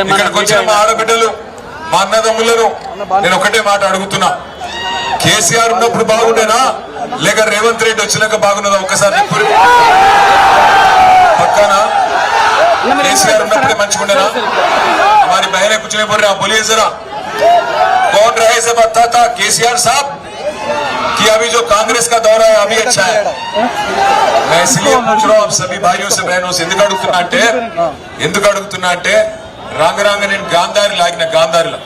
ఇక్కడికి వచ్చిన మా ఆడబిడ్డలు మా అన్నదమ్ములను నేను ఒకటే మాట అడుగుతున్నా, కేసీఆర్ ఉన్నప్పుడు బాగుండేనా లేక రేవంత్ రెడ్డి వచ్చినాక బాగున్నదా? ఒక్కసారి పక్కన केसीआर मंचुकुंडेना हमारी बहनें कुछ नहीं बोल रहे, आप बोलिए जरा कौन रहे से बताता था केसीआर साहब कि अभी जो कांग्रेस का दौरा है अभी अच्छा है। मैं इसलिए पूछ रहा हूँ आप सभी भाइयों से बहनों से ఎందుకు అడుగుతున్నా అంటే రాంగ నేను గాంధారి లాగిన గాంధారిలో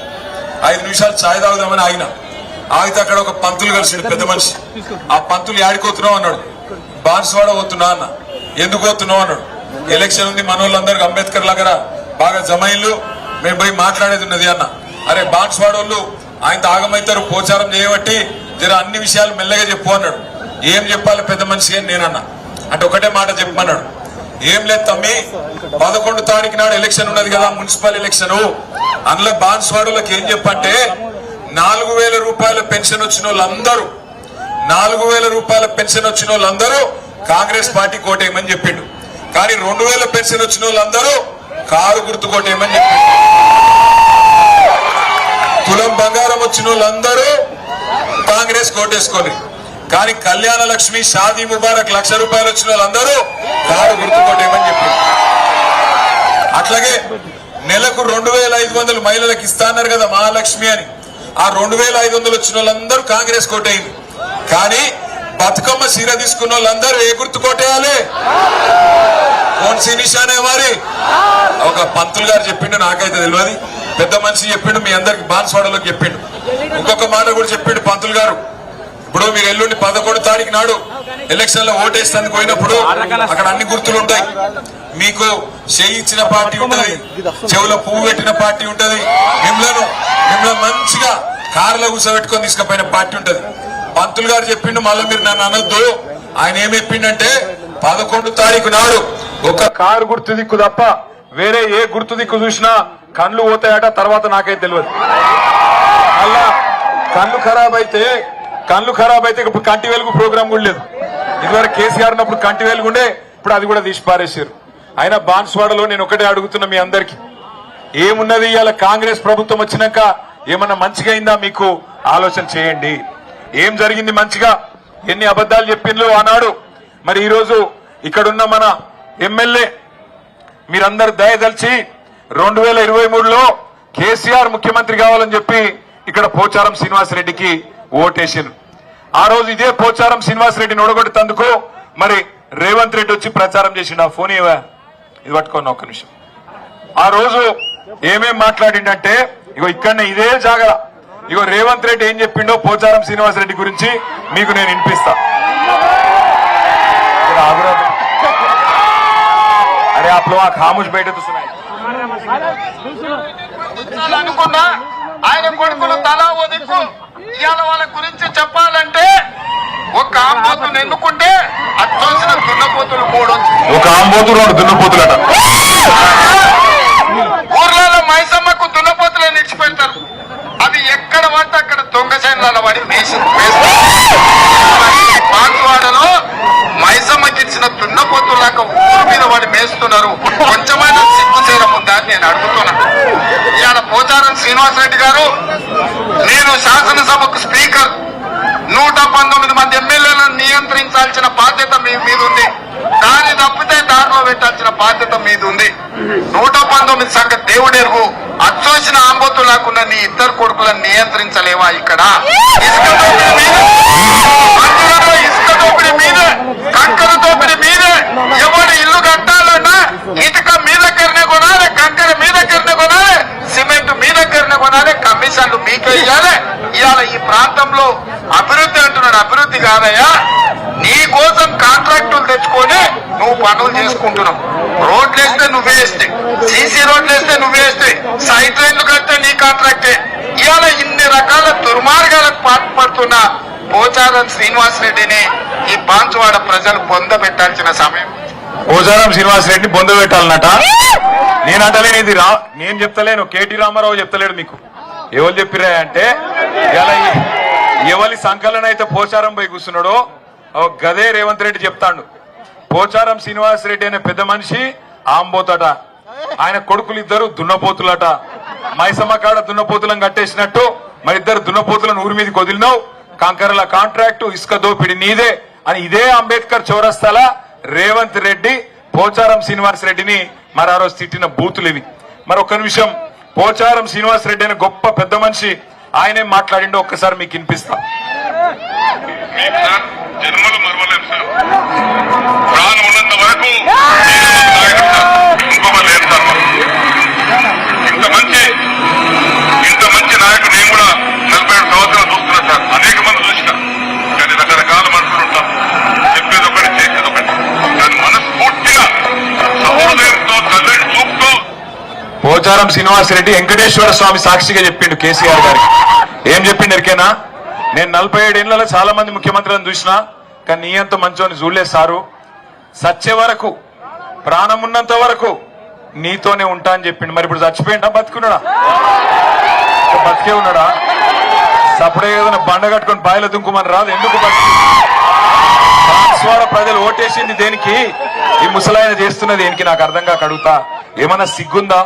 5 నిమిషాలు చాయ్ తాగుదామని ఆగితే అక్కడ ఒక పంతులు కలిసి పెద్ద మనిషి, ఆ పంతులు యాడిపోతున్నావు అన్నాడు. బాన్స్వాడ పోతున్నా అన్న. ఎందుకు పోతున్నావు అన్నాడు. ఎలక్షన్ ఉంది, మనోళ్ళందరికి అంబేద్కర్ లాగా బాగా జమైన్లు, మేము పోయి మాట్లాడేది ఉన్నది అన్న. అరే బాన్స్వాడ వాళ్ళు ఆయన ఆగమైతారు, పోచారం చేయబట్టి జర అన్ని విషయాలు మెల్లగా చెప్పు అన్నాడు. ఏం చెప్పాలి పెద్ద మనిషి అని నేనన్నా. అంటే ఒకటే మాట చెప్పమన్నాడు, ఏం లేదు తమ్మి, 11 తారీఖు నాడు ఎలక్షన్ ఉన్నది కదా, మున్సిపల్ ఎలక్షన్. అందులో బాన్స్వాడలకు ఏం చెప్పంటే 4000 రూపాయల పెన్షన్ వచ్చిన వాళ్ళందరూ 4000 రూపాయల పెన్షన్ వచ్చిన వాళ్ళందరూ కాంగ్రెస్ పార్టీ కోటేయమని చెప్పిండు. కానీ 2000 పెన్షన్ వచ్చిన వాళ్ళందరూ కారు గుర్తు కోటేయమని చెప్పిండు. తులం బంగారం వచ్చిన వాళ్ళందరూ కాంగ్రెస్ కోటేసుకొని, కానీ కళ్యాణ లక్ష్మి షాదీ ముబారక్ 1,00,000 రూపాయలు వచ్చిన వాళ్ళందరూ కారు గుర్తు కోటేయమని చెప్పిండు. అట్లాగే నెలకు 2500 మహిళలకు ఇస్తాన్నారు కదా మహాలక్ష్మి అని, ఆ 2500 వచ్చిన వాళ్ళందరూ కాంగ్రెస్ కోటేయింది. కానీ బతుకమ్మ సీర తీసుకున్న వాళ్ళందరూ ఏ గుర్తు కోటేయాలి? కోన్సీ నిషానే మరి ఒక పంతులు గారు చెప్పిండు, నాకైతే తెలియదు, పెద్ద మనిషి చెప్పిండు, మీ అందరికి బాన్స్వాడలోకి చెప్పిండు. ఇంకొక మాట కూడా చెప్పిండు పంతులు గారు. ఇప్పుడు మీరు ఎల్లుండి 11 తారీఖు నాడు ఎలక్షన్ లో ఓటేస్తానికి పోయినప్పుడు అక్కడ అన్ని గుర్తులు ఉంటాయి. మీకు చేయి ఇచ్చిన పార్టీ ఉంటది, చెవులో పువ్వు పెట్టిన పార్టీ ఉంటది, మిమ్మల్ని మంచిగా కారులో కూర్చోబెట్టుకొని తీసుకుపోయిన పార్టీ ఉంటది. పంతులు గారు చెప్పిండు, మళ్ళీ మీరు నన్ను అనొద్దు. ఆయన ఏం చెప్పిండంటే 11 తారీఖు నాడు ఒక కారు గుర్తు దిక్కు తప్ప వేరే ఏ గుర్తు దిక్కు చూసినా కళ్ళు పోతాయట. తర్వాత నాకైతే తెలియదు. అలా కళ్ళు ఖరాబ్ అయితే ఇప్పుడు కంటి వెలుగు ప్రోగ్రామ్ కూడా లేదు. ఇదివరకు కేసీఆర్ ఉన్నప్పుడు కంటి వెలుగు ఉండే, ఇప్పుడు అది కూడా తీసి పారేశారు. అయినా బాన్స్వాడలో నేను ఒకటే అడుగుతున్నా మీ అందరికి, ఏమున్నది ఇవాళ కాంగ్రెస్ ప్రభుత్వం వచ్చినాక ఏమన్నా మంచిగా అయిందా? మీకు ఆలోచన చేయండి. ఏం జరిగింది మంచిగా? ఎన్ని అబద్దాలు చెప్పిండ్రు ఆనాడు. మరి ఈరోజు ఇక్కడున్న మన ఎమ్మెల్యే మీరందరూ దయదలిచి 2023లో కేసీఆర్ ముఖ్యమంత్రి కావాలని చెప్పి ఇక్కడ పోచారం శ్రీనివాసరెడ్డికి ఓటేసారు. ఆ రోజు ఇదే పోచారం శ్రీనివాసరెడ్డిని ఓడగొట్టేందుకు మరి రేవంత్ రెడ్డి వచ్చి ప్రచారం చేసిండు. ఆ ఫోన్ ఇవ్వ, ఇది పట్టుకున్నా ఒక్క నిమిషం. ఆ రోజు ఏమేం మాట్లాడిండంటే, ఇగో ఇక్కడనే ఇదే జాగర, ఇగో రేవంత్ రెడ్డి ఏం చెప్పిండో పోచారం శ్రీనివాసరెడ్డి గురించి మీకు నేను వినిపిస్తా. అరే आप लोग खामोश बैठे तो सुनाए. అనుకున్నా ఆయన కొడుకులు తలా ఓ దిక్కు. ఇవాళ వాళ్ళ గురించి చెప్పాలంటే ఒక ఆంబోతులు ఎన్నుకుంటే అచ్చోసిన దున్నపోతులు 3 ఒక ఆంబోతు 2 దున్నపోతులట. ఊర్లలో మైసమ్మకు దున్నపోతులను నిడిచిపెడతారు. అవి ఎక్కడ పడితే అక్కడ దొంగ చేనులలో పడి బాన్స్వాడలో మైసమ్మకి ఇచ్చిన దున్నపోతులాక ఊరు మీద వాడి మేస్తున్నారు. కొంచెమైనా సిగ్గుచేరం ఉందా అని నేను అడుగుతున్నా. ఇవాళ పోచారం శ్రీనివాసరెడ్డి గారు, నేను శాసనసభకు స్పీకర్, 119 మంది ఎమ్మెల్యేలను నియంత్రించాల్సిన బాధ్యత మీ మీద ఉంది. దాన్ని తప్పితే దారిలో పెట్టాల్సిన బాధ్యత మీద ఉంది. 119 సంగతి దేవుడెరుగు. అచ్చోసిన ఆంబోతు లేకుండా నీ 2 కొడుకులను నియంత్రించలేవా? ఇక్కడ ఇసుక దోపిడీ మీద కంకర దోపిడీ మీద ఎవరు ఇల్లు కట్టాలన్నా ఇటుక మీ దగ్గరనే కొనాలి, కంకర మీ దగ్గరనే కొనాలి, సిమెంట్ మీ దగ్గరనే కొనాలి, కమిషన్లు మీకే ఇవ్వాలి. ఇవాళ ఈ ప్రాంతంలో అభివృద్ధి అంటున్నాడు. అభివృద్ధి కాదయ్యా, నీ కోసం కాంట్రాక్టులు తెచ్చుకొని నువ్వు పనులు చేసుకుంటున్నావు. రోడ్లు వేస్తే నువ్వే వేస్తే, సీసీ రోడ్లు వేస్తే నువ్వే వేస్తే, సైడ్ ట్రైన్లు కడితే నీ కాంట్రాక్టే. ఇవాళ ఇన్ని రకాల దుర్మార్గాలకు పాల్పడుతున్న పోచారం శ్రీనివాసరెడ్డిని ఈ బాన్స్వాడ ప్రజలు పొందబెట్టాల్సిన సమయం. పోచారం శ్రీనివాసరెడ్డిని పొందబెట్టాలన్నట. నేనంటలేను, ఇది నేను చెప్తలేను, కేటీ రామారావు చెప్తలేడు. మీకు ఎవరు చెప్పిరా అంటే, ఇలా ఎవరి సంకలన అయితే పోచారం పోయి కూర్చున్నాడో గదే రేవంత్ రెడ్డి చెప్తాడు. పోచారం శ్రీనివాసరెడ్డి అనే పెద్ద మనిషి ఆంబోతట. ఆయన కొడుకులు ఇద్దరు దున్నపోతులట. మైసమ్మ కాడ దున్నపోతులను కట్టేసినట్టు మరి ఇద్దరు దున్నపోతులను ఊరి మీదకి వదిలినావు. కంకరల కాంట్రాక్టు, ఇసుక దోపిడి నీదే అని ఇదే అంబేద్కర్ చౌరస్తాల రేవంత్ రెడ్డి పోచారం శ్రీనివాస్ రెడ్డిని మరి ఆ రోజు తిట్టిన బూతులు ఇవి. మరి ఒక్క నిమిషం, పోచారం శ్రీనివాస్ రెడ్డి అనే గొప్ప పెద్ద మనిషి ఆయనే మాట్లాడిండో ఒక్కసారి మీకు వినిపిస్తా. జన్మలు మరవలేం సార్. ప్రాణం ఉన్నంత వరకు ఇంకొక లేదు సార్. ఇంత మంచి నాయకుడు నేను కూడా 47 సంవత్సరాలు చూస్తున్నా సార్. అనేక మంది చూసిన, కానీ రకరకాల మనుషులు ఉంటాం. చెప్పేది ఒకటి, చేసేది ఒకటి. కానీ మనస్ఫూర్తిగా సహోదయంతో కళ్ళని చూపుతూ పోచారం శ్రీనివాస్ రెడ్డి వెంకటేశ్వర స్వామి సాక్షిగా చెప్పిండు కేసీఆర్ గారికి. ఏం చెప్పిండు ఎరికేనా? నేను 47 ఏళ్లలో చాలా మంది ముఖ్యమంత్రులను చూసినా, కానీ నీ అంత మంచోని చూడలేదు సారు. సచ్చే వరకు, ప్రాణం ఉన్నంత వరకు నీతోనే ఉంటా అని చెప్పిండు. మరి ఇప్పుడు చచ్చిపోయిండా బతుకున్నాడా? బతికే ఉన్నాడా? సపడే ఏదైనా బండ కట్టుకొని బాయిల దుంకుమని రాదు. ఎందుకు బతికి? ట్రాన్స్వాడ ప్రజలు ఓటేసింది దేనికి? ఈ ముసలాయన చేస్తున్నది దేనికి? నాకు అర్థం కాక అడుగుతా. ఏమన్నా సిగ్గుందా?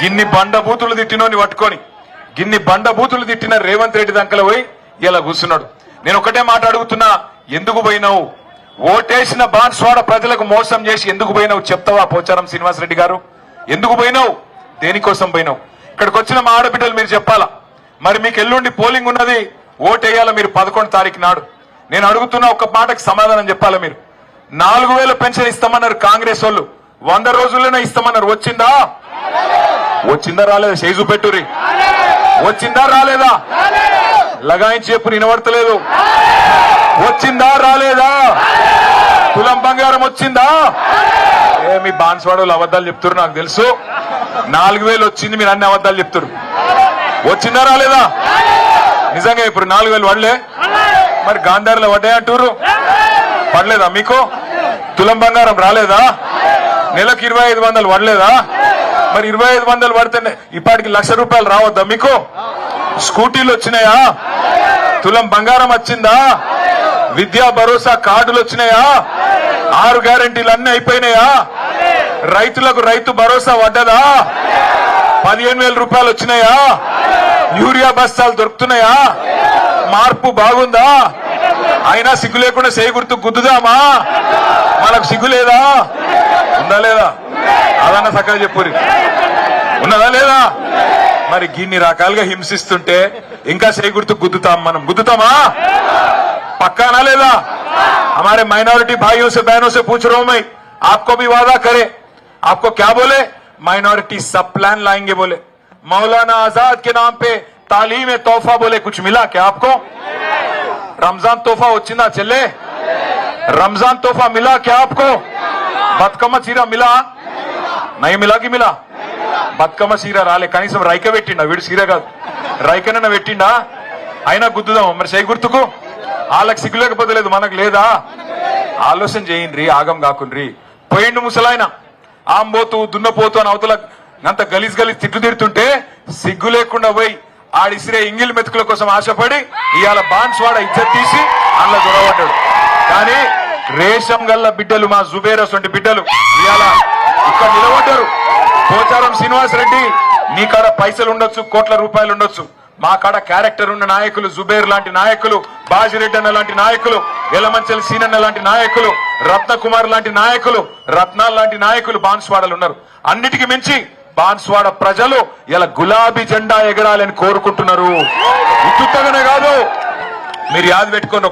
గిన్ని బండ బూతులు తిట్టినోని పట్టుకొని, గిన్ని బండ బూతులు తిట్టిన రేవంత్ రెడ్డి దంకల పోయి ఇలా కూర్చున్నాడు. నేను ఒకటే మాట అడుగుతున్నా, ఎందుకు పోయినావు? ఓటేసిన బాన్స్వాడ ప్రజలకు మోసం చేసి ఎందుకు పోయినావు చెప్తావా పోచారం శ్రీనివాస్ రెడ్డి గారు? ఎందుకు పోయినావు? దేనికోసం పోయినావు? ఇక్కడికి వచ్చిన మా ఆడబిడ్డలు మీరు చెప్పాలా. మరి మీకు ఎల్లుండి పోలింగ్ ఉన్నది, ఓటేయాల మీరు 11 తారీఖు నాడు. నేను అడుగుతున్న ఒక్క మాటకి సమాధానం చెప్పాలా. మీరు 4000 పెన్షన్ ఇస్తామన్నారు కాంగ్రెస్ వాళ్ళు, 100 రోజుల్లోనే ఇస్తామన్నారు. వచ్చిందా? వచ్చిందా రాలేదా? చేజు పెట్టురి. వచ్చిందా రాలేదా? లగాయించి చెప్పు, వినబడతలేదు. వచ్చిందా రాలేదా? తులం బంగారం వచ్చిందా? మీ బాన్స్వాడలు అబద్ధాలు చెప్తున్నారు, నాకు తెలుసు. 4000 వచ్చింది, మీరు అన్ని అబద్ధాలు చెప్తారు. వచ్చిందా రాలేదా? నిజంగా ఇప్పుడు 4000 పడలే? మరి గాంధారిలో పడ్డాయంటారు, పడలేదా మీకు? తులం బంగారం రాలేదా? నెలకు 2500 పడలేదా? మరి 2500 పడితే ఇప్పటికి 1,00,000 రూపాయలు రావద్దా మీకు? స్కూటీలు వచ్చినాయా? తులం బంగారం వచ్చిందా? విద్యా భరోసా కార్డులు వచ్చినాయా? 6 గ్యారెంటీలు అన్ని అయిపోయినాయా? రైతులకు రైతు భరోసా పడ్డదా? 15,000 రూపాయలు వచ్చినాయా? యూరియా బస్తాలు దొరుకుతున్నాయా? మార్పు బాగుందా? అయినా సిగ్గు లేకుండా చేయి గుర్తు గుద్దుదామా? మనకు సిగ్గు లేదా? ఉందా లేదా? అదన్నా చక్కగా చెప్పురి. ఉన్నదా లేదా? మరి గిన్ని రకాలుగా హింసిస్తుంటే ఇంకా చేయి గుర్తు గుద్దుతాం మనం? గుద్దుతామా? పక్కానా లేదా? हमारे माइनॉरिटी भाइयों से बहनों से पूछ रहा हूं मैं, आपको भी वादा करे, आपको क्या बोले? माइनॉरिटी सब प्लान लाएंगे बोले. मौलाना आजाद के नाम पे तालीम तोहफा बोले, कुछ मिला क्या आपको? रमजान तोहफा వచ్చిందా చెల్లే? रमजान तोहफा मिला क्या आपको? బతుకమ్మ చీర మిలా? నై మిలాకి మిలా? బతుకమ్మ చీర రాలే. కనీసం రైక పెట్టిండా? వీడు చీర కాదు, రైకనన్నా పెట్టిండా? అయినా గుద్దుదాం మరి చేయి గుర్తుకు. వాళ్ళకి సిగ్గు లేకపోతే లేదు, మనకు లేదా? ఆలోచన చేయండి, ఆగం కాకుండ్రి. పోయిండు ముసలాయన, ఆంబోతు దున్నపోతు అని అవతల అంత గలీజ్ గలీజ్ తిట్లు తిడుతుంటే సిగ్గు లేకుండా పోయి ఆడిసిరే ఇంగిల్ మెతుకుల కోసం ఆశపడి ఇవాళ బాన్స్వాడ ఇజ్జత్ తీసి అందులో దొరవడ్డాడు. కానీ రేషం గల్ల బిడ్డలు, మా జుబేరస్ వంటి బిడ్డలు ఇవాళ ఇక్కడ నిలబడ్డారు. పోచారం శ్రీనివాస్ రెడ్డి, నీ కాడ పైసలు ఉండొచ్చు, కోట్ల రూపాయలు ఉండొచ్చు, మా కాడ క్యారెక్టర్ ఉన్న నాయకులు, జుబేర్ లాంటి నాయకులు, బాజిరెడ్డి అన్న లాంటి నాయకులు, ఎలమంచల్ సీనన్న లాంటి నాయకులు, రత్నకుమార్ లాంటి నాయకులు, రత్నాల్ లాంటి నాయకులు బాన్స్వాడలు ఉన్నారు. అన్నిటికీ మించి బాన్స్వాడ ప్రజలు ఇలా గులాబీ జెండా ఎగరాలని కోరుకుంటున్నారు. ఉత్తుత్తగానే కాదు, మీరు యాద పెట్టుకోండి.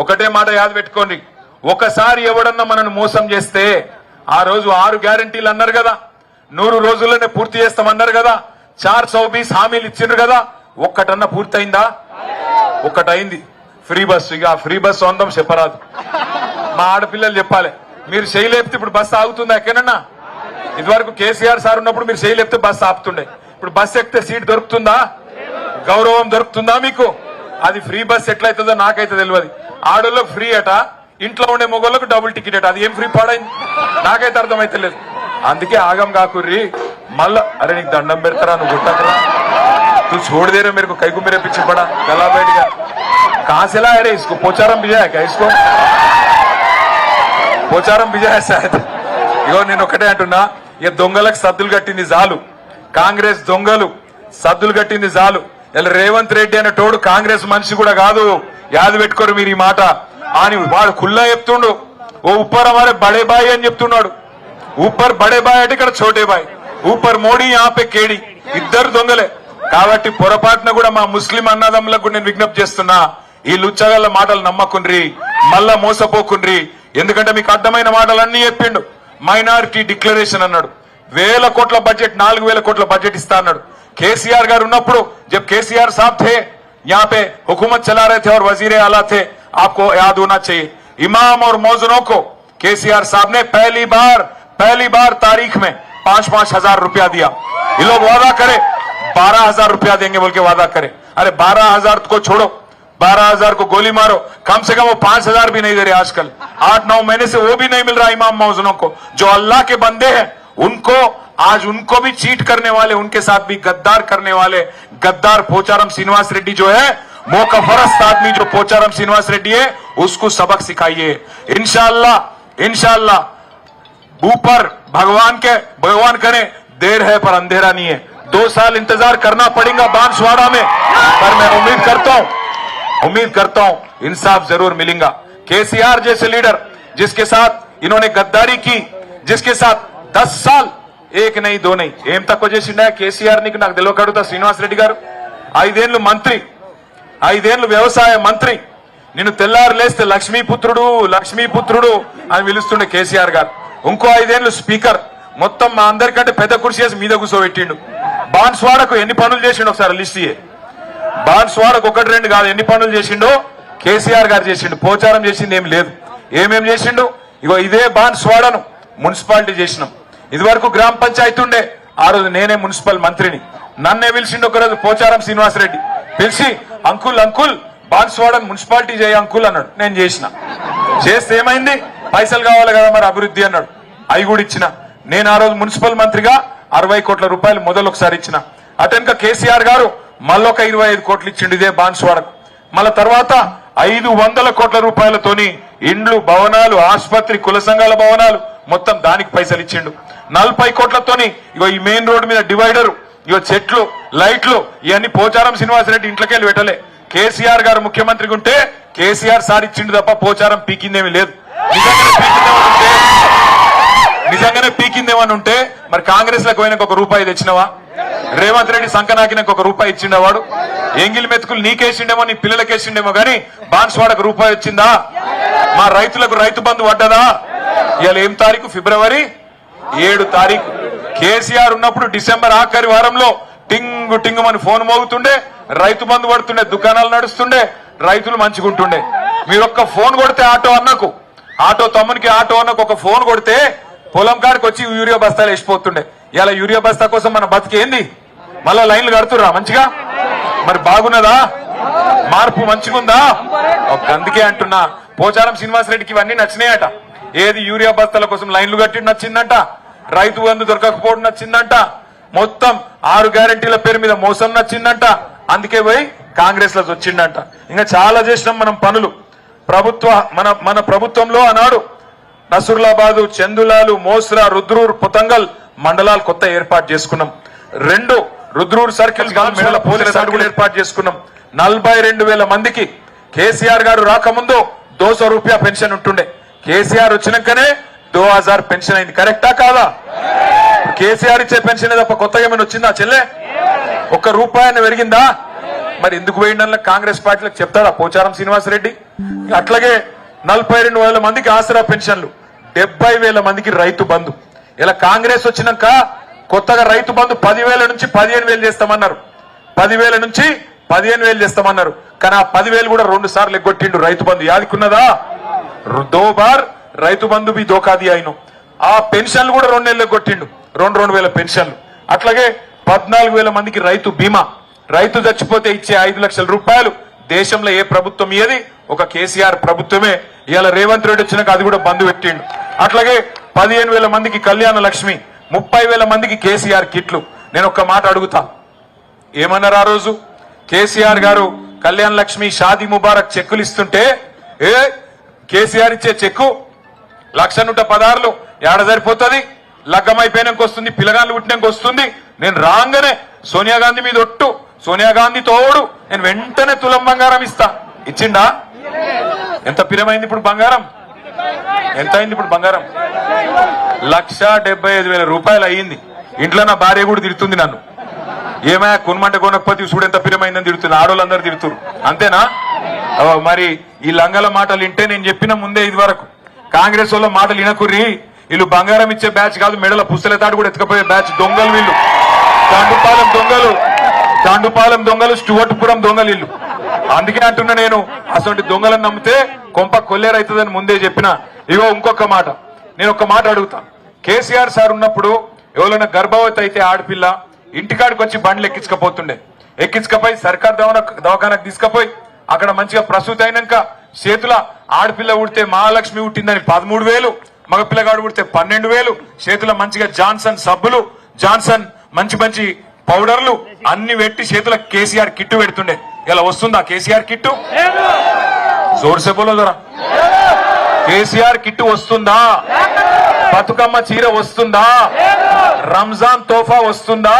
ఒకటే మాట యాద పెట్టుకోండి. ఒకసారి ఎవడన్నా మనను మోసం చేస్తే, ఆ రోజు 6 గ్యారెంటీలు అన్నారు కదా, 100 రోజుల్లోనే పూర్తి చేస్తామన్నారు కదా, 420 హామీలు ఇచ్చిండ్రు కదా, ఒక్కటన్నా పూర్తయిందా? ఒక్కటైంది, ఫ్రీ బస్సు. ఇక ఫ్రీ బస్సు అందం చెప్పరాదు, మా ఆడపిల్లలు చెప్పాలి. మీరు చేయలేపితే ఇప్పుడు బస్సు ఆగుతుందా ఎక్కడన్నా? ఇదివరకు కేసీఆర్ సార్ ఉన్నప్పుడు మీరు చేయలేపితే బస్సు ఆపుతుండే. ఇప్పుడు బస్సు ఎక్కితే సీట్ దొరుకుతుందా? గౌరవం దొరుకుతుందా మీకు? అది ఫ్రీ బస్ ఎట్లయితుందో నాకైతే తెలియదు. ఆడోళ్ళకు ఫ్రీ అట, ఇంట్లో ఉండే మొగోళ్ళకు డబుల్ టికెట్ అట. అది ఏం ఫ్రీ పాడైంది నాకైతే అర్థమైతే లేదు. అందుకే ఆగం కాకుర్రి. మళ్ళా అరే నీకు దండం పెడతారా, నువ్వు గుట్టకరా, నువ్వు చూడదేరా मेरे को कई को मेरे पीछे पड़ा गला बैठ गया, कहां से लाया रे इसको? पोचारम भिजा है क्या इसको? पोचारम भिजा है शायद. ఇగో నేను ఒకటే అంటున్నా, ఇక దొంగలకు సద్దులు కట్టింది చాలు. కాంగ్రెస్ దొంగలు సద్దులు కట్టింది చాలు. ఇలా రేవంత్ రెడ్డి అనే తోడు కాంగ్రెస్ మనిషి కూడా కాదు, యాది పెట్టుకోరు మీరు ఈ మాట అని వాడు కుల్లా చెప్తుండు. ఓ ఉప్పర్ హమారే బడే బాయ్ అని చెప్తున్నాడు. ఊపర్ బడే బాయ్ అంటే ఇక్కడ చోటే బాయ్, ఊపర్ మోడీ ఆపే కేడి, ఇద్దరు దొంగలే. కాబట్టి పొరపాటున కూడా మా ముస్లిం అన్నదమ్ములకు నేను విజ్ఞప్తి చేస్తున్నా, ఈ లుచ్చగల్ల మాటలు నమ్మకుండ్రి, మళ్ళా మోసపోకుండ్రి. ఎందుకంటే మీకు అర్థమైన మాటలన్నీ చెప్పిండు. మైనారిటీ డిక్లరేషన్ అన్నాడు, 1000 కోట్ల బడ్జెట్, 4000 కోట్ల బడ్జెట్ ఇస్తా అన్నాడు. కేసీఆర్ గారు ఉన్నప్పుడు जब केसीआर साहब थे यहाँ पे हुकूमत चला रहे थे और वजीर आला थे, आपको याद होना चाहिए, इमाम और मौजनों को केसीआर साहब ने पहली बार तारीख में 5-5 हजार रुपया दिया. ये लोग वादा करे 12,000 रुपया देंगे बोल के वादा करे. अरे 12,000 को छोड़ो, 12,000 को गोली मारो, कम से कम वो 5,000 भी नहीं दे रहे आजकल. 8-9 महीने से वो भी नहीं मिल रहा इमाम मौजनों को. जो अल्लाह के बंदे हैं उनको आज उनको भी चीट करने वाले, उनके साथ भी गद्दार करने वाले गद्दार पोचारम श्रीनिवास रेड्डी जो है, मौकफरस्त आदमी जो पोचारम श्रीनिवास रेड्डी है, उसको सबक सिखाइए. इंशाअल्लाह ऊपर भगवान करे, देर है पर अंधेरा नहीं है. 2 साल इंतजार करना पड़ेगा बांसवाड़ा में, पर मैं उम्मीद करता हूं इंसाफ जरूर मिलेगा. केसीआर जैसे लीडर जिसके साथ इन्होंने गद्दारी की, जिसके साथ 10 साल 1 नहीं 2 नहीं ఏం తక్కువ చేసిండా కేసీఆర్ నీకు? నాకు తెలియకడుగుతా. శ్రీనివాస్ రెడ్డి గారు 5 ఏళ్లు మంత్రి, 5 ఏళ్లు వ్యవసాయ మంత్రి, నిన్ను తెల్లారు లేస్తే లక్ష్మీపుత్రుడు అని పిలుస్తుండే కేసీఆర్ గారు. ఇంకో 5 ఏళ్లు స్పీకర్, మొత్తం మా అందరికంటే పెద్ద కుర్చీ చేసి మీద కూర్చోబెట్టిండు. బాన్స్వాడకు ఎన్ని పనులు చేసిండు ఒకసారి లిస్ట్ ఇయ్యే. బాన్స్వాడకు 1-2 కాదు, ఎన్ని పనులు చేసిండో కేసీఆర్ గారు చేసిండు. పోచారం చేసింది ఏం లేదు. ఏమేం చేసిండు? ఇగో ఇదే బాన్స్వాడను మున్సిపాలిటీ చేసినాం. ఇదివరకు గ్రామ పంచాయతీ ఉండే, ఆ రోజు నేనే మున్సిపల్ మంత్రిని. నన్నే పిలిచిండు ఒకరోజు పోచారం శ్రీనివాస్ రెడ్డి, పిలిచి అంకుల్ బాన్స్వాడను మున్సిపాలిటీ చేయ అంకుల్ అన్నాడు. నేను చేస్తే ఏమైంది? పైసలు కావాలి కదా మరి అభివృద్ధి అన్నాడు. అవి కూడా ఇచ్చిన. నేను ఆ రోజు మున్సిపల్ మంత్రిగా 60 కోట్ల రూపాయలు మొదలు ఒకసారి ఇచ్చిన. అటెనక కేసీఆర్ గారు మళ్ళొక 25 కోట్లు ఇచ్చిండు ఇదే బాన్స్వాడకు. మళ్ళా తర్వాత 500 కోట్ల రూపాయలతోని ఇండ్లు, భవనాలు, ఆసుపత్రి, కుల సంఘాల భవనాలు, మొత్తం దానికి పైసలు ఇచ్చిండు. 40 కోట్లతోని ఇగో ఈ మెయిన్ రోడ్ మీద డివైడర్, ఇగో చెట్లు, లైట్లు, ఇవన్నీ పోచారం శ్రీనివాసరెడ్డి ఇంట్లోకెళ్ళి పెట్టలే. కేసీఆర్ గారు ముఖ్యమంత్రిగా ఉంటే కేసీఆర్ సార్ ఇచ్చిండు తప్ప పోచారం పీకిందేమీ లేదు. నిజంగానే పీకిందేమని ఉంటే మరి కాంగ్రెస్ లకు పోయినాక 1 రూపాయి తెచ్చినవా? రేవంత్ రెడ్డి సంకనాకినాక 1 రూపాయి ఇచ్చిండవాడు? ఎంగిలి మెతుకులు నీకేసిండేమో, నీ పిల్లలకేసిండేమో, గానీ బాన్స్వాడకు రూపాయి వచ్చిందా? మా రైతులకు రైతు బంధు పడ్డదా? ఇవాళ ఏం తారీఖు? ఫిబ్రవరి 7 తారీఖు. కేసీఆర్ ఉన్నప్పుడు డిసెంబర్ ఆఖరి వారంలో టింగు అని ఫోన్ మోగుతుండే, రైతు బంధు పడుతుండే, దుకాణాలు నడుస్తుండే, రైతులు మంచిగుంటుండే. మీరు ఒక్క ఫోన్ కొడితే ఆటో తమ్మునికి ఒక ఫోన్ కొడితే పొలం కాడికి వచ్చి యూరియా బస్తాలు వేసిపోతుండే. ఇలా యూరియా బస్తా కోసం మన బతికేంది? మళ్ళా లైన్లు కడుతుర్రా మంచిగా? మరి బాగున్నదా? మార్పు మంచిగుందా? అందుకే అంటున్నా, పోచారం శ్రీనివాసరెడ్డికి ఇవన్నీ నచ్చినాయట. ఏది? యూరియా బస్తాల కోసం లైన్లు కట్టి నచ్చిందంట, రైతు బంధు దొరకకపోవడం నచ్చిందంట, మొత్తం 6 గ్యారెంటీల పేరు మీద మోసం నచ్చిందంట. అందుకే పోయి కాంగ్రెస్ లో వచ్చిందంట. ఇంకా చాలా చేసినాం మనం పనులు. మన ప్రభుత్వంలో ఆనాడు నసరులాబాదు, చందులాలు, మోస్రా, రుద్రూర్, పొతంగల్ మండలాలు కొత్త ఏర్పాటు చేసుకున్నాం. 2 రుద్రూర్ సర్కిల్ మెడల పోలీస్ అడుగులు ఏర్పాటు చేసుకున్నాం. 42,000 మందికి కేసీఆర్ గారు రాకముందు 200 రూపాయ పెన్షన్ ఉంటుండే. కేసీఆర్ వచ్చినాకనే 2000 పెన్షన్ అయింది. కరెక్టా కాదా? కేసీఆర్ ఇచ్చే పెన్షన్ తప్ప కొత్తగా ఏమైనా వచ్చిందా చెల్లె? 1 రూపాయని పెరిగిందా? మరి ఎందుకు పోయిండన్న కాంగ్రెస్ పార్టీలకు చెప్తారా పోచారం శ్రీనివాసరెడ్డి? అట్లాగే 42,000 మందికి ఆసరా పెన్షన్లు, 70,000 మందికి రైతు బంధు. ఇలా కాంగ్రెస్ వచ్చినాక కొత్తగా రైతు బంధు 10,000 నుంచి 15,000 చేస్తామన్నారు. 10,000 నుంచి 15,000 చేస్తామన్నారు. కానీ ఆ 10,000 కూడా 2 సార్లు ఎగ్గొట్టిండు రైతు బంధు. యాదికున్నదా? 2 bar Rythu Bandhu B దోకాది అయిను. ఆ పెన్షన్లు కూడా 2 నెలలు ఎగ్గొట్టిండు, 2,000 పెన్షన్లు. అట్లాగే 14,000 మందికి రైతు బీమా, రైతు చచ్చిపోతే ఇచ్చే 5 లక్షల రూపాయలు దేశంలో ఏ ప్రభుత్వం ఇయ్యది? ఒక కేసీఆర్ ప్రభుత్వమే. ఇవాళ రేవంత్ రెడ్డి వచ్చినాక అది కూడా బంద్ పెట్టిండు. అట్లాగే 15,000 మందికి కళ్యాణ లక్ష్మి, 30,000 మందికి కేసీఆర్ కిట్లు. నేను ఒక్క మాట అడుగుతా, ఏమన్నారు ఆ రోజు? కేసీఆర్ గారు కళ్యాణ లక్ష్మి, షాదీ ముబారక్ చెక్కులు ఇస్తుంటే, కేసీఆర్ ఇచ్చే చెక్కు 1,16,000 ఏడ సరిపోతుంది? లగ్గమైపోయినాక వస్తుంది, పిల్లగాళ్ళు పుట్టినాక వస్తుంది. నేను రాగానే సోనియా గాంధీ మీద ఒట్టు, సోనియా గాంధీ తోడు, నేను వెంటనే తులం బంగారం ఇస్తా. ఇచ్చిండా? ఎంత పిరమైంది ఇప్పుడు బంగారం? ఎంత అయింది ఇప్పుడు బంగారం? 1,75,000 రూపాయలు అయ్యింది. ఇంట్లో నా భార్య కూడా తిడుతుంది నన్ను, ఏమయ్యా కొనమంటే కొనకపోతే చూడు ఎంత పిరమైందని తిడుతుంది. ఆడోళ్ళందరూ తిడుతురు, అంతేనా? మరి ఈ లంగల మాటలు వింటే నేను చెప్పిన ముందే ఇది వరకు కాంగ్రెస్ వాళ్ళ మాటలు వినకుర్రి. వీళ్ళు బంగారం ఇచ్చే బ్యాచ్ కాదు, మెడల పుస్తలతాడు కూడా ఎత్తుకపోయే బ్యాచ్ దొంగలు వీళ్ళు. తాండుపాలెం దొంగలు, స్టువర్ట్పురం దొంగలు వీళ్ళు. అందుకే అంటున్నా నేను, అసలు దొంగలను నమ్మితే కొంప కొల్లేరైతుందని ముందే చెప్పిన. ఇగో ఇంకొక మాట, నేను ఒక మాట అడుగుతా. కేసీఆర్ సార్ ఉన్నప్పుడు ఎవరైనా గర్భవతి అయితే ఆడపిల్ల ఇంటికాడికి వచ్చి బండ్లు ఎక్కించకపోయి సర్కార్ దవాఖానకు తీసుకపోయి అక్కడ మంచిగా ప్రసూతి అయినాక చేతుల ఆడపిల్ల ఉడితే మహాలక్ష్మి ఉట్టిందని 13,000, మగపిల్లగాడు ఉడితే 12,000, చేతుల మంచిగా జాన్సన్ సబ్బులు, జాన్సన్ మంచి మంచి పౌడర్లు అన్ని పెట్టి చేతుల కేసీఆర్ కిట్టు పెడుతుండే. ఇలా వస్తుందా కేసీఆర్ కిట్టు? జోర్సే బోలో జరా. కేసీఆర్ కిట్టు వస్తుందా? బతుకమ్మ చీర వస్తుందా? రంజాన్ తోఫా వస్తుందా?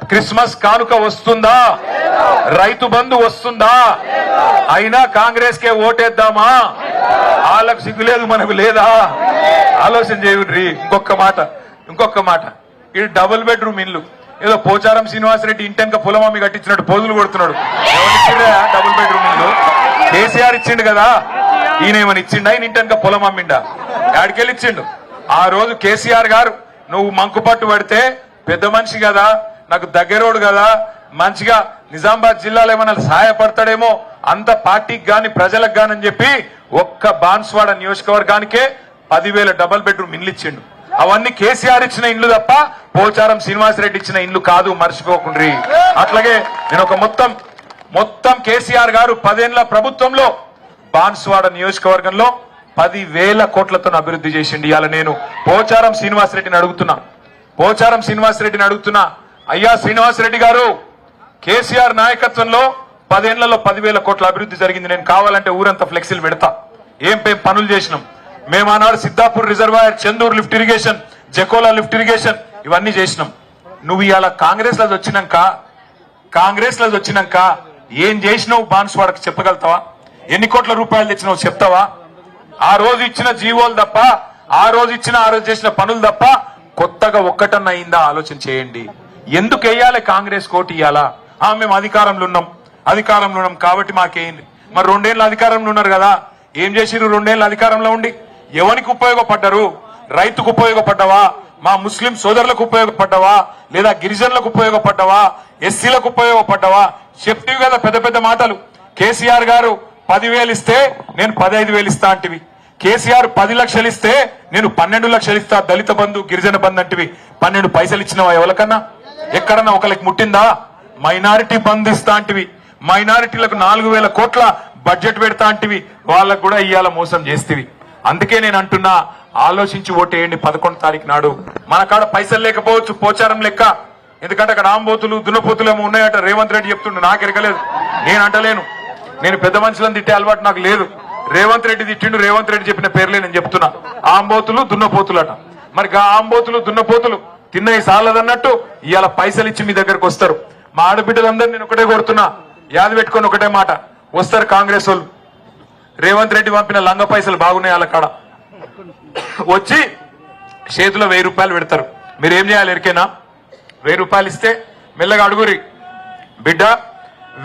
క్రిస్మస్ కానుక వస్తుందా? రైతు బంధు వస్తుందా? అయినా కాంగ్రెస్ కే ఓటేద్దామా? వాళ్ళకు సిగ్గులేదు, మనకు లేదా? ఆలోచన చేయుర్రి. ఇంకొక మాట, ఇది డబుల్ బెడ్రూమ్ ఇల్లు. ఏదో పోచారం శ్రీనివాసరెడ్డి ఇంటెనక పొలమమ్మి కట్టించినట్టు పోజులు కొడుతున్నాడు. డబుల్ బెడ్రూమ్ ఇల్లు కేసీఆర్ ఇచ్చిండు కదా, ఈయన ఏమని ఇచ్చిండా? ఈయన ఇంటెనక పొలం అమ్మిండా? యాడికెళ్ళి ఇచ్చిండు? ఆ రోజు కేసీఆర్ గారు నువ్వు మంకుపట్టు పడితే పెద్ద మనిషి కదా, నాకు దగ్గరోడు కదా, మంచిగా నిజామాబాద్ జిల్లాలో ఏమన్నా సహాయపడతాడేమో అంత పార్టీకి గాని ప్రజలకు గాని అని చెప్పి ఒక్క బాన్స్వాడ నియోజకవర్గానికే 10,000 డబుల్ బెడ్రూమ్ ఇండ్లు ఇచ్చిండు. అవన్నీ కేసీఆర్ ఇచ్చిన ఇండ్లు తప్ప పోచారం శ్రీనివాసరెడ్డి ఇచ్చిన ఇండ్లు కాదు, మర్చిపోకుండ్రి. అట్లాగే నేను ఒక మొత్తం కేసీఆర్ గారు 10 ఏళ్ల ప్రభుత్వంలో బాన్స్వాడ నియోజకవర్గంలో 10,000 కోట్లతో అభివృద్ధి చేసిండి. ఇవాళ నేను పోచారం శ్రీనివాసరెడ్డిని అడుగుతున్నా, అయ్యా శ్రీనివాసరెడ్డి గారు, కేసీఆర్ నాయకత్వంలో 10 ఏళ్లలో 10,000 కోట్ల అభివృద్ధి జరిగింది. నేను కావాలంటే ఊరంతా ఫ్లెక్సీలు పెడతా. ఏం పనులు చేసినాం మేము ఆనాడు? Siddhapur reservoir, Chanduru lift irrigation, Jakola lift irrigation ఇవన్నీ చేసినాం. నువ్వు ఇవాళ కాంగ్రెస్ లో వచ్చినాక ఏం చేసినావు బాన్స్వాడకు చెప్పగలుగుతావా? ఎన్ని కోట్ల రూపాయలు తెచ్చినావు చెప్తావా? ఆ రోజు ఇచ్చిన జీవోలు తప్ప, ఆ రోజు చేసిన పనులు తప్ప కొత్తగా ఒక్కటన్నా అయిందా? ఆలోచన చేయండి. ఎందుకు వేయాలి కాంగ్రెస్ కోటి ఇయ్యాలా? మేము అధికారంలో ఉన్నాం కాబట్టి మాకేంది? మరి 2 ఏళ్ళు అధికారంలో ఉన్నారు కదా, ఏం చేసిరు? 2 ఏళ్ళు అధికారంలో ఉండి ఎవరికి ఉపయోగపడ్డారు? రైతుకు ఉపయోగపడ్డావా? మా ముస్లిం సోదరులకు ఉపయోగపడ్డావా? లేదా గిరిజనులకు ఉపయోగపడ్డావా? ఎస్సీలకు ఉపయోగపడ్డావా? చెప్తివి కదా పెద్ద పెద్ద మాటలు. కేసీఆర్ గారు 10,000 ఇస్తే నేను 15,000 ఇస్తా అంటివి. కేసీఆర్ 10 లక్షలు ఇస్తే నేను 12 లక్షలు ఇస్తా, దళిత బంధు, గిరిజన బంధు అంటివి. 12 పైసలు ఇచ్చినవా ఎవరికన్నా? ఎక్కడన్నా ఒకరికి ముట్టిందా? మైనారిటీ బంధు ఇస్తా అంటివి, మైనారిటీలకు 4,000 కోట్ల బడ్జెట్ పెడతా అంటివి, వాళ్ళకు కూడా ఇయ్యాల మోసం చేస్తేవి. అందుకే నేను అంటున్నా, ఆలోచించి ఓటేయండి 11 తారీఖు నాడు. మన కాడ పైసలు లేకపోవచ్చు పోచారం లెక్క, ఎందుకంటే అక్కడ ఆంబోతులు దున్నపోతులు ఏమో ఉన్నాయట. రేవంత్ రెడ్డి చెప్తుండే, నాకు ఎరగలేదు, నేను అంటలేను. నేను పెద్ద మనుషులను తిట్టే అలవాటు నాకు లేదు. రేవంత్ రెడ్డి తిట్టిండు, రేవంత్ రెడ్డి చెప్పిన పేర్లే నేను చెప్తున్నా. ఆంబోతులు దున్నపోతులట. మరి ఆంబోతులు దున్నపోతులు తిన్నవి సాలదన్నట్టు ఇవాళ పైసలు ఇచ్చి మీ దగ్గరకు వస్తారు. మా ఆడబిడ్డలందరూ నేను ఒకటే కొడుతున్నా, యాది పెట్టుకొని ఒకటే మాట, వస్తారు కాంగ్రెస్ వాళ్ళు. రేవంత్ రెడ్డి పంపిన లంగ పైసలు బాగున్నాయి వాళ్ళ కాడ. వచ్చి చేతిలో 1000 రూపాయలు పెడతారు. మీరు ఏం చేయాలి ఎరికేనా? 1000 రూపాయలు ఇస్తే మెల్లగా అడుగురి, బిడ్డ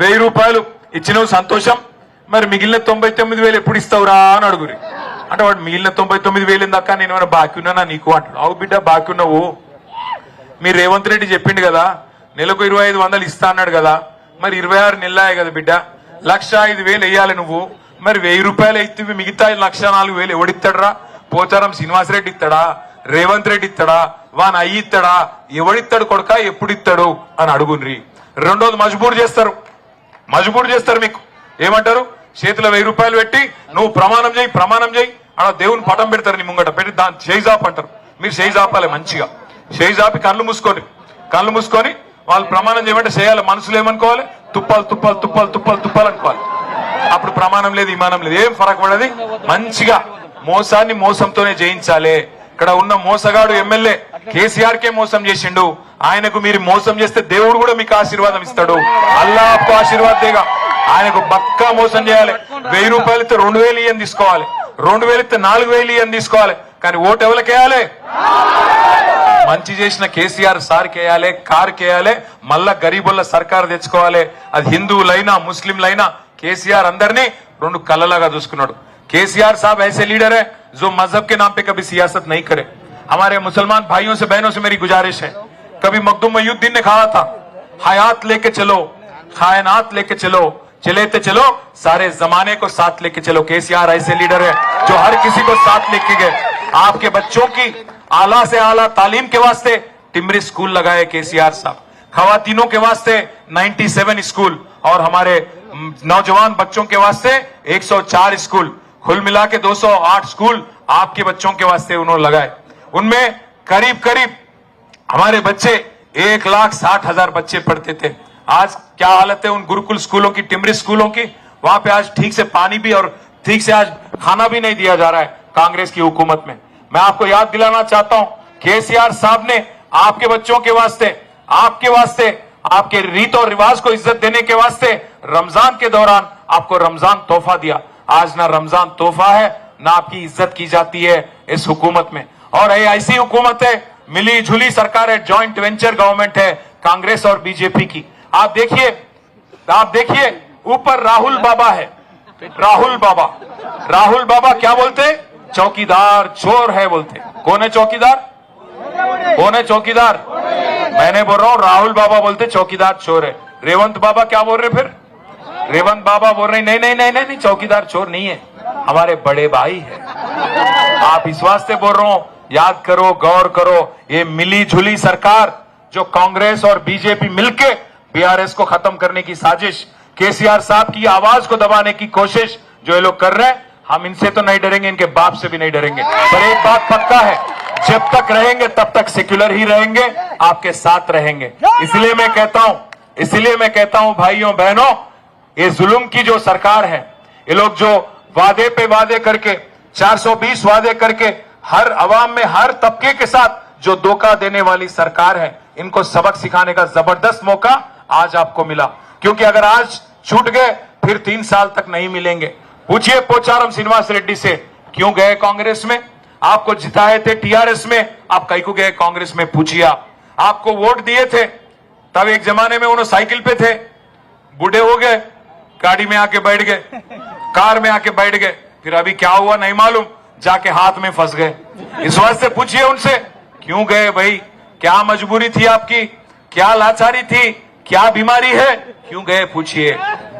1000 రూపాయలు ఇచ్చినవు సంతోషం, మరి మిగిలిన 99,000 ఎప్పుడు ఇస్తావురా అని అడుగురి. అంటే వాడు మిగిలిన 99,000 దాకా నేను ఏమైనా బాకీ ఉన్నానా నీకు అంటాడు. అవు బిడ్డ బాకీ ఉన్నావు, మీరు రేవంత్ రెడ్డి చెప్పిండు కదా నెలకు 2,500 ఇస్తా అన్నాడు కదా, మరి 26 నెలలాయే కదా బిడ్డ, 1,05,000 వేయాలి నువ్వు. మరి 1000 రూపాయలు అయితే మిగతా 1,04,000 ఎవడిస్తాడరా? పోచారం శ్రీనివాసరెడ్డి ఇస్తాడా? రేవంత్ రెడ్డి ఇస్తాడా? వాన్ అయ్యి ఇస్తాడా? ఎవడిస్తాడు కొడుక, ఎప్పుడు ఇస్తాడు అని అడుగుండ్రి. రెండోది మజబూర్ చేస్తారు. మీకు ఏమంటారు? చేతిలో 1000 రూపాయలు పెట్టి నువ్వు ప్రమాణం చేయి అలా దేవుని పటం పెడతారు నీ ముంగట పెట్టి, దాన్ని షేజాప్ అంటారు. మీరు షేజాపాలి, మంచిగా షేజాపి కళ్ళు మూసుకొని వాళ్ళు ప్రమాణం చేయమంటే చేయాలి. మనసులో ఏమనుకోవాలి? తుప్పాలు అనుకోవాలి. అప్పుడు ప్రమాణం లేదు, ఇమానం లేదు, ఏం ఫరక్ పడది. మంచిగా మోసాన్ని మోసంతోనే జయించాలి. ఇక్కడ ఉన్న మోసగాడు ఎమ్మెల్యే కేసీఆర్ కే మోసం చేసిండు. ఆయనకు మీరు మోసం చేస్తే దేవుడు కూడా మీకు ఆశీర్వాదం ఇస్తాడు. అల్లా ఆప్కో ఆశీర్వాద్ దేగా. ఆయనకు పక్కా మోసం చేయాలి. 1000 రూపాయలు ఇస్తే 2000 ఇయ్యని తీసుకోవాలి, 2000 ఇస్తే 4000 ఇయ్యని తీసుకోవాలి. కానీ ఓటు ఎవరికి వేయాలి? మంచి చేసిన కేసీఆర్ సార్ కేయాలి, కార్ కేయాలి, మళ్ళా గరీబుల సర్కార్ తెచ్చుకోవాలి. అది హిందువులైనా ముస్లింలైనా కేసీఆర్ అందరినీ 2 కళ్ళలాగా చూసుకున్నాడు. केसीआर साहब ऐसे लीडर है जो मजहब के नाम पे कभी सियासत नहीं करे. हमारे मुसलमान भाइयों से बहनों से मेरी गुजारिश है, कभी मखदूम मयूद्दीन ने कहा था हयात लेके चलो, कायनात लेके चलो, चले तो चलो सारे जमाने को साथ लेके चलो. केसीआर ऐसे लीडर है जो हर किसी को साथ लेके गए. आपके बच्चों की आला से आला तालीम के वास्ते टिमरी स्कूल लगाए केसीआर साहब, खवातीनों के वास्ते 97 स्कूल और हमारे नौजवान बच्चों के वास्ते 104 स्कूल, कुल मिला के 208 स्कूल आपके बच्चों के वास्ते उन्होंने लगाए. उनमें करीब करीब हमारे बच्चे 1,60,000 बच्चे पढ़ते थे. आज क्या हालत है उन गुरुकुल स्कूलों की, टिमरी स्कूलों की? वहां पे आज ठीक से पानी भी और ठीक से आज खाना भी नहीं दिया जा रहा है कांग्रेस की हुकूमत में. मैं आपको याद दिलाना चाहता हूं, केसीआर साहब ने आपके बच्चों के वास्ते, आपके वास्ते, आपके रीत और रिवाज को इज्जत देने के वास्ते रमजान के दौरान आपको रमजान तोहफा दिया. आज ना रमजान तोहफा है ना आपकी इज्जत की जाती है इस हुकूमत में. और ये ऐसी हुकूमत है, मिली जुली सरकार है, जॉइंट वेंचर गवर्नमेंट है कांग्रेस और बीजेपी की. आप देखिए ऊपर राहुल बाबा है. राहुल बाबा क्या बोलते? चौकीदार चोर है बोलते. कौन है चौकीदार? कौन है चौकीदार? मैंने बोल रहा हूं राहुल बाबा बोलते चौकीदार चोर है. रेवंत बाबा क्या बोल रहे? फिर रेवंत बाबा बोल रहे नहीं, चौकीदार चोर नहीं है, हमारे बड़े भाई है. आप इस वास्ते बोल रहा हूं, याद करो, गौर करो, ये मिली जुली सरकार जो कांग्रेस और बीजेपी मिलके बीआरएस को खत्म करने की साजिश, केसीआर साहब की आवाज को दबाने की कोशिश जो ये लोग कर रहे हैं, हम इनसे तो नहीं डरेंगे, इनके बाप से भी नहीं डरेंगे. पर एक बात पक्का है, जब तक रहेंगे तब तक सेक्युलर ही रहेंगे, आपके साथ रहेंगे. इसलिए मैं कहता हूं भाइयों बहनों, ये जुल्म की जो सरकार है, ये लोग जो वादे पे वादे करके 420 वादे करके हर अवाम में हर तबके के साथ जो धोखा देने वाली सरकार है, इनको सबक सिखाने का जबरदस्त मौका आज आपको मिला. क्योंकि अगर आज छूट गए फिर 3 साल तक नहीं मिलेंगे. पूछिए पोचारम श्रीनिवास रेड्डी से, क्यों गए कांग्रेस में? आपको जिताए थे टीआरएस में, आप कहीं को गए कांग्रेस में? पूछिए. आपको वोट दिए थे, तब एक जमाने में उन्होंने साइकिल पे थे, बूढ़े हो गए, गाड़ी में आके बैठ गए, कार में आके बैठ गए, फिर अभी क्या हुआ नहीं मालूम, जाके हाथ में फंस गए. इस वास्ते पूछिए उनसे, क्यों गए भाई? क्या मजबूरी थी आपकी? क्या लाचारी थी? क्या बीमारी है? क्यों गए? पूछिए.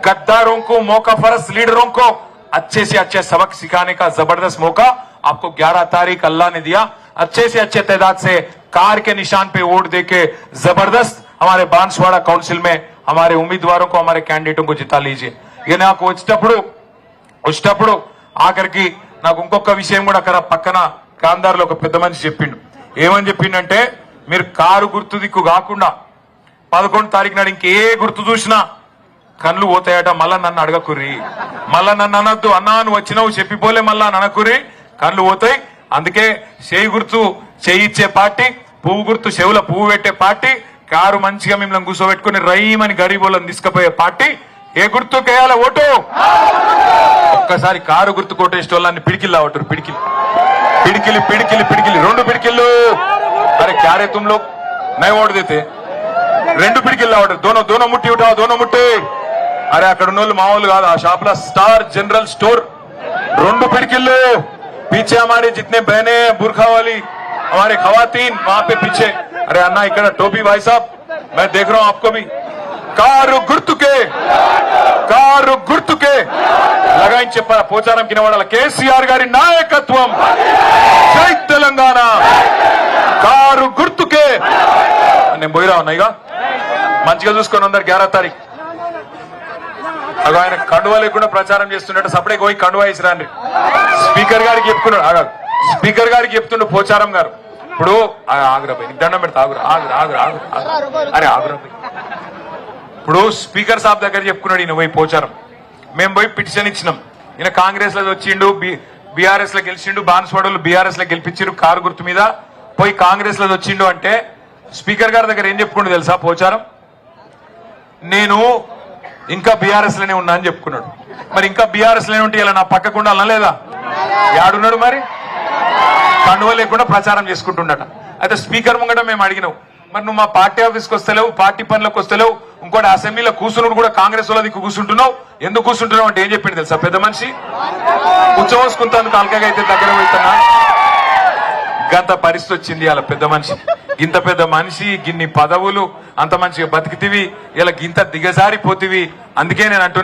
गद्दारों को, मौका फरस लीडरों को अच्छे से अच्छे सबक सिखाने का जबरदस्त मौका आपको 11 तारीख अल्लाह ने दिया. अच्छे से अच्छे तादाद से कार के निशान पे वोट देके जबरदस्त हमारे बांसवाड़ा काउंसिल में हमारे उम्मीदवारों को, हमारे कैंडिडेटों को जिता लीजिए. ये నాకు వచ్చేటప్పుడు ఆఖరికి నాకు ఇంకొక విషయం కూడా అక్కడ పక్కన కాందార్లో ఒక పెద్ద మనిషి చెప్పిండు. ఏమని చెప్పిండంటే, మీరు కారు గుర్తు దిక్కు కాకుండా 11 తారీఖు నాడు ఇంకే గుర్తు చూసినా కళ్ళు పోతాయట. మళ్ళా నన్ను అడగకుర్రి, మళ్ళా నన్ను అనొద్దు, అన్నా నువ్వు వచ్చినావు చెప్పిపోలే, మళ్ళా అనకుర్రి, కళ్ళు పోతాయి. అందుకే చేయి గుర్తు చేయి ఇచ్చే పార్టీ, పువ్వు గుర్తు చెవుల పువ్వు పెట్టే పార్టీ, కారు మంచిగా మిమ్మల్ని కూర్చోబెట్టుకుని రైమని గరీబులను తీసుకుపోయే పార్టీ. ఏ గుర్తు కేయాల ఓటు? ఒక్కసారి కారు గుర్తు కొట్టేసిన వాళ్ళని పిడికిల్లా ఓటరు, పిడికిలి 2 పిడికిళ్ళు. अरे क्या रे तुम लोग नहीं वोट देते? 2 పిడికిల్లా ఓటరు, दोनों मुट्ठी उठाओ, दोनों मुट्ठी. अरे అక్కడ ఉన్న వాళ్ళు మామూలు కాదు, ఆ షాప్ లో स्टार जनरल स्टोर 2 పిడికిళ్ళు. पीछे हमारे जितने बहने बुरखा वाली हमारे खवातीन वहां पे पीछे. अरे अन्ना इकड़ा टोपी भाई साहब, मैं देख रहा हूं आपको भी. కారు గుర్తుకే लगाइन చెప్పారు పోచారం కినవాడల కేసీఆర్ గారి నాయకత్వం. జై తెలంగాణ. కారు గుర్తుకే. నేను పోయిరా ఉన్నాయిగా, మంచిగా చూసుకొని అందరు 11 తారీఖు. ఆయన కండువా లేకుండా ప్రచారం చేస్తున్నట్టు సపడే పోయి కండువా వేసిరాండి. స్పీకర్ గారికి చెప్తుండు పోచారం గారు, ఇప్పుడు ఆగురాబాయి దండం పెడతా, అరే ఆగురాబాయి. ఇప్పుడు స్పీకర్ సాబ్ దగ్గర చెప్పుకున్నాడు ఈయన పోయి పోచారం. మేము పోయి పిటిషన్ ఇచ్చినాం. ఈయన కాంగ్రెస్ లో వచ్చిండు, బీఆర్ఎస్ లో గెలిచిండు, బాన్స్వాడలు బీఆర్ఎస్ లో గెలిపించారు కారు గుర్తు మీద, పోయి కాంగ్రెస్ లో వచ్చిండు అంటే స్పీకర్ గారి దగ్గర ఏం చెప్పుకుంటూ తెలుసా పోచారం, నేను ఇంకా బీఆర్ఎస్ లోనే ఉన్నా అని చెప్పుకున్నాడు. మరి ఇంకా బీఆర్ఎస్ లోనే ఉంటే ఇలా నా పక్కకు ఉండాలనా లేదా? యాడున్నాడు మరి? కండువ లేకుండా ప్రచారం చేసుకుంటుండట. అయితే స్పీకర్ ముంగట మేము అడిగినావు, మరి నువ్వు మా పార్టీ ఆఫీస్కి వస్తలేవు, పార్టీ పనులకు వస్తలేవు, ఇంకోటి అసెంబ్లీలో కూర్చున్నాడు కూడా కాంగ్రెస్ వాళ్ళ దిక్కు కూర్చుంటున్నావు, ఎందుకు కూర్చుంటున్నావు అంటే ఏం చెప్పింది తెలుసా పెద్ద మనిషి? కూర్చోవసుకుంటాను కాల్కగా అయితే దగ్గర పోతున్నా. గంత పరిస్థితి వచ్చింది అలా పెద్ద మనిషి. ఇంత పెద్ద మనిషి, గిన్ని పదవులు, అంత మంచిగా బతికితివి, ఇలా గింత దిగజారిపోతివి. అందుకే నేను అంటున్నా